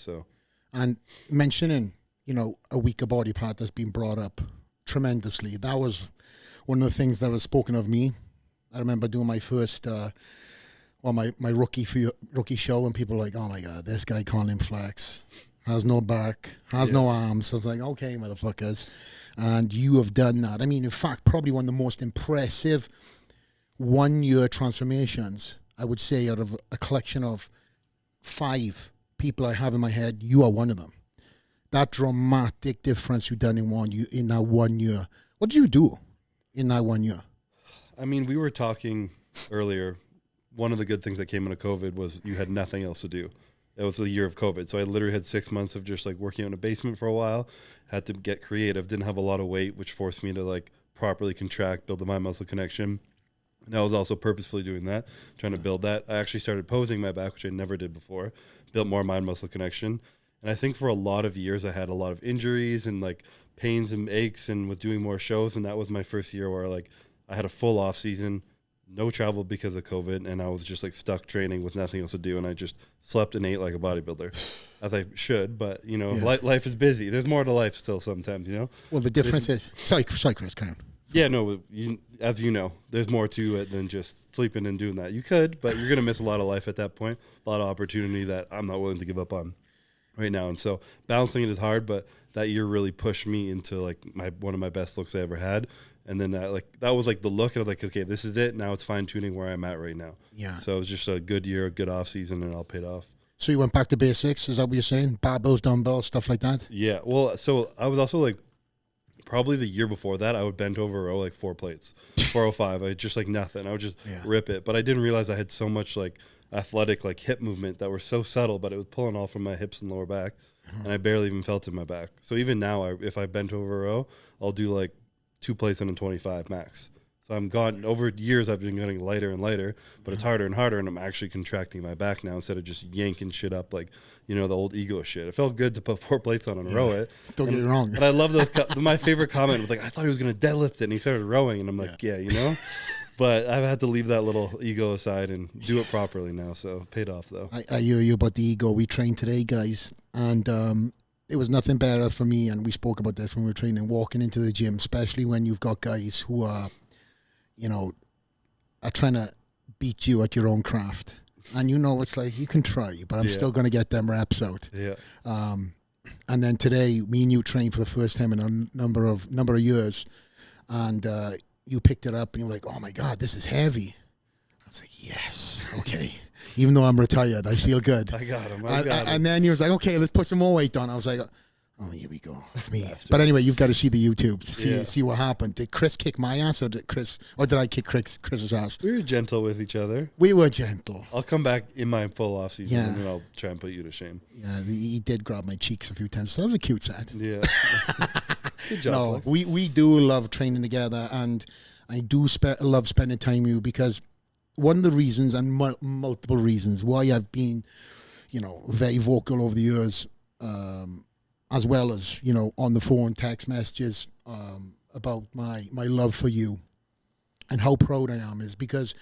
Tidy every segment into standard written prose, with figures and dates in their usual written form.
So, and mentioning, a weaker body part that's been brought up tremendously. That was one of the things that was spoken of me. I remember doing my first, my rookie show, and people were like, "Oh my God, this guy can't limb flex, has no back, has no arms." So I was like, "Okay, motherfuckers," and you have done that. I mean, in fact, probably one of the most impressive 1 year transformations, I would say, out of a collection of 5 people I have in my head. You are one of them. That dramatic difference you've done in that 1 year. What did you do in that 1 year? I mean, we were talking earlier. One of the good things that came out of COVID was you had nothing else to do. It was the year of COVID. So I literally had 6 months of just like working out in a basement for a while, had to get creative, didn't have a lot of weight, which forced me to like properly contract, build the mind muscle connection. And I was also purposefully doing that, trying to build that. I actually started posing my back, which I never did before, built more mind muscle connection. And I think for a lot of years, I had a lot of injuries and like pains and aches and was doing more shows. And that was my first year where like I had a full off season, no travel because of COVID. And I was just like stuck training with nothing else to do. And I just slept and ate like a bodybuilder, as I should. But, life is busy. There's more to life still sometimes, Well, the difference is, sorry, Chris, kind of. Yeah, no, as you know, there's more to it than just sleeping and doing that. You could, but you're going to miss a lot of life at that point, a lot of opportunity that I'm not willing to give up on right now. And so balancing it is hard, but that year really pushed me into like one of my best looks I ever had. And then that was like the look, and I was like, okay, this is it. Now it's fine tuning where I'm at right now. Yeah. So it was just a good year, a good off season, and it all paid off. So you went back to basics? Is that what you're saying? Barbells, dumbbells, stuff like that? Yeah. Well, so I was also like, probably the year before that, I would bend over a row like 4 plates, 405. I just like nothing. I would just rip it. But I didn't realize I had so much like athletic like hip movement that were so subtle, but it was pulling all from my hips and lower back, and I barely even felt it in my back. So even now, if I bent over a row, I'll do like 2 plates on a 25 max. So I'm gone over years. I've been getting lighter and lighter, but it's harder and harder, and I'm actually contracting my back now instead of just yanking shit up like the old ego shit. It felt good to put 4 plates on and row it. Don't get me wrong. But I love those. My favorite comment was like, I thought he was going to deadlift it, and he started rowing, and I'm like, yeah. But I've had to leave that little ego aside and do it properly now. So it paid off though. I hear you about the ego. We trained today, guys, and it was nothing better for me. And we spoke about this when we were training, walking into the gym, especially when you've got guys who are trying to beat you at your own craft. And it's like, you can try, but I'm still going to get them reps out. Yeah. And then today, me and you trained for the first time in a number of years. And you picked it up and you were like, oh my God, this is heavy. I was like, yes, okay. Even though I'm retired, I feel good. I got him. And then you was like, okay, let's put some more weight on. I was like, oh, here we go. Me. But anyway, you've got to see the YouTube to see what happened. Did Chris kick my ass or did I kick Chris's ass? We were gentle with each other. We were gentle. I'll come back in my full off season and then I'll try and put you to shame. Yeah, he did grab my cheeks a few times. So that was a cute set. Yeah. Good job. No, we do love training together, and I do love spending time with you, because one of the reasons, and multiple reasons, why I've been, very vocal over the years, as well as, on the phone, text messages, about my love for you and how proud I am, is because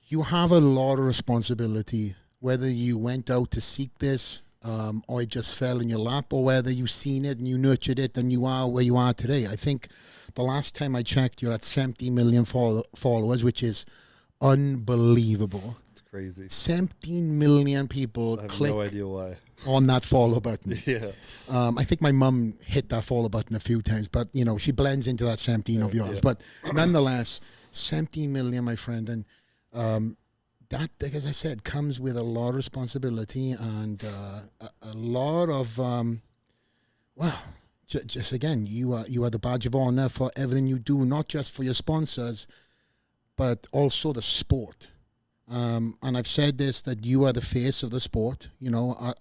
you have a lot of responsibility, whether you went out to seek this, or it just fell in your lap, or whether you've seen it and you nurtured it and you are where you are today. I think the last time I checked, you're at 70 million followers, which is unbelievable. It's crazy. 17 million people click no idea why on that follow button. Yeah. I think my mum hit that follow button a few times, but she blends into that 17 of yours. Yeah. But nonetheless, 17 million, my friend, and that, as I said, comes with a lot of responsibility and a lot of just again, you are the badge of honor for everything you do, not just for your sponsors, but also the sport. And I've said this, that you are the face of the sport.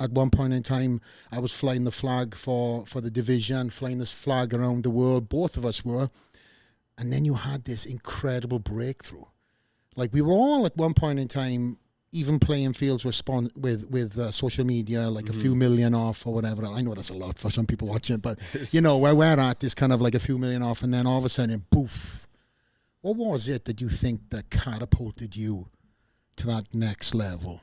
At one point in time, I was flying the flag for the division, flying this flag around the world. Both of us were. And then you had this incredible breakthrough. Like, we were all at one point in time, even playing fields with social media, like a few million off or whatever. I know that's a lot for some people watching, but where we're at is kind of like a few million off, and then all of a sudden, poof. What was it that you think that catapulted you to that next level?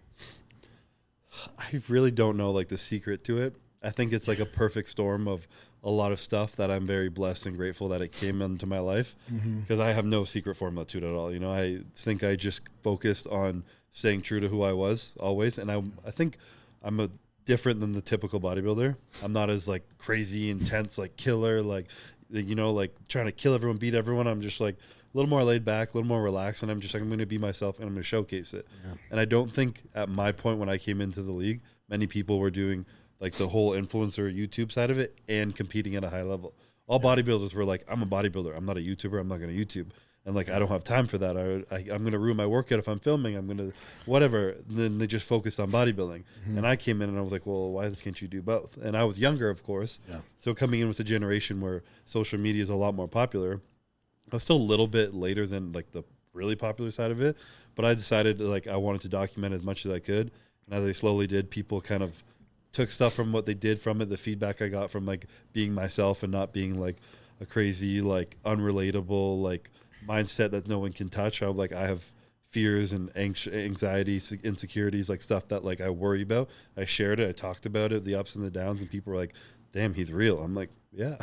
I I really don't know like the secret to it. I think it's like a perfect storm of a lot of stuff that I'm very blessed and grateful that it came into my life, because I have no secret formula to it at all. You know, I think I just focused on staying true to who I was always. And I think I'm a different than the typical bodybuilder. I'm not as like crazy, intense, like killer, like, you know, like trying to kill everyone, beat everyone. I'm just like a little more laid back, a little more relaxed. And I'm just like, I'm going to be myself and I'm going to showcase it. Yeah. And I don't think at my point when I came into the league, many people were doing like the whole influencer YouTube side of it and competing at a high level. All bodybuilders were like, I'm a bodybuilder. I'm not a YouTuber. I'm not going to YouTube. And like, I don't have time for that. I'm going to ruin my workout if I'm filming. I'm going to whatever. And then they just focused on bodybuilding. And I came in and I was like, well, why can't you do both? And I was younger, of course. Yeah. So coming in with a generation where social media is a lot more popular, I was still a little bit later than like the really popular side of it. But I decided like I wanted to document as much as I could. And as I slowly did, people kind of took stuff from what they did from it, the feedback I got from like being myself and not being like a crazy, like unrelatable, like mindset that no one can touch. I'm like, I have fears and anxieties, insecurities, like stuff that like I worry about. I shared it. I talked about it, the ups and the downs, and people were like, damn, he's real. I'm like, yeah,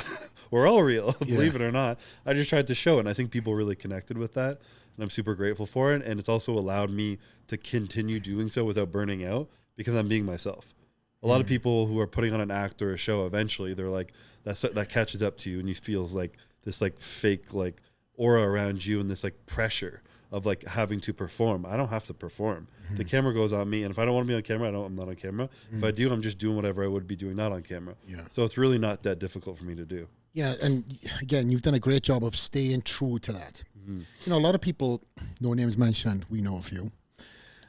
we're all real, believe it or not. I just tried to show it. And I think people really connected with that. And I'm super grateful for it. And it's also allowed me to continue doing so without burning out because I'm being myself. A lot of people who are putting on an act or a show, eventually they're like, that catches up to you and you feels like this like fake like aura around you and this like pressure of like having to perform. I don't have to perform. The camera goes on me, and if I don't want to be on camera, I'm not on camera. If I do, I'm just doing whatever I would be doing not on camera. Yeah. So it's really not that difficult for me to do. Yeah, and again, you've done a great job of staying true to that. You know, a lot of people, no names mentioned, we know a few.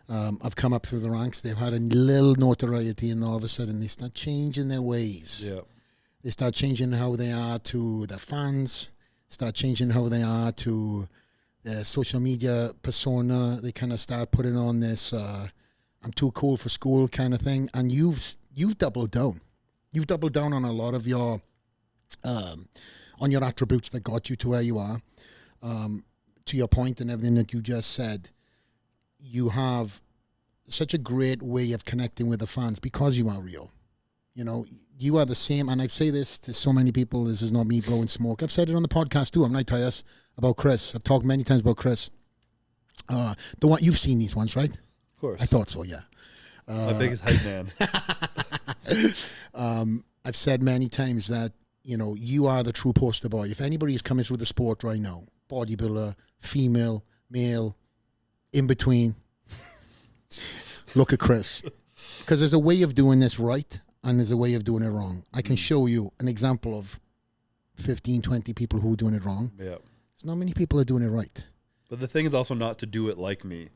I've come up through the ranks. They've had a little notoriety, and all of a sudden they start changing their ways. Yeah, they start changing how they are to their fans. Start changing how they are to their social media persona. They kind of start putting on this "I'm too cool for school" kind of thing. And you've doubled down. You've doubled down on a lot of your on your attributes that got you to where you are. To your point and everything that you just said. You have such a great way of connecting with the fans because you are real. You know, you are the same, and I say this to so many people, this is not me blowing smoke. I've said it on the podcast too. I'm not Tyus about Chris. I've talked many times about Chris. The one you've seen these ones, right? Of course. I thought so, yeah. My biggest hype man. I've said many times that, you know, you are the true poster boy. If anybody is coming through the sport right now, bodybuilder, female, male, in between, look at Chris, because there's a way of doing this right and there's a way of doing it wrong. I can show you an example of 15, 20 people who are doing it wrong. Yeah, there's not many people are doing it right. But the thing is also not to do it like me.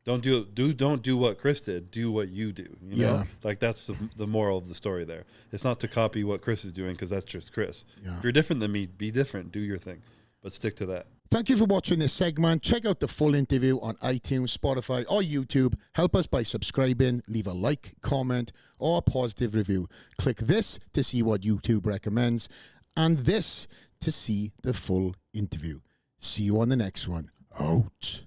Don't do what Chris did. Do what you do. You know, like that's the moral of the story there. It's not to copy what Chris is doing because that's just Chris. Yeah. If you're different than me, be different. Do your thing, but stick to that. Thank you for watching this segment. Check out the full interview on iTunes, Spotify, or YouTube. Help us by subscribing, leave a like, comment, or a positive review. Click this to see what YouTube recommends, and this to see the full interview. See you on the next one. Out.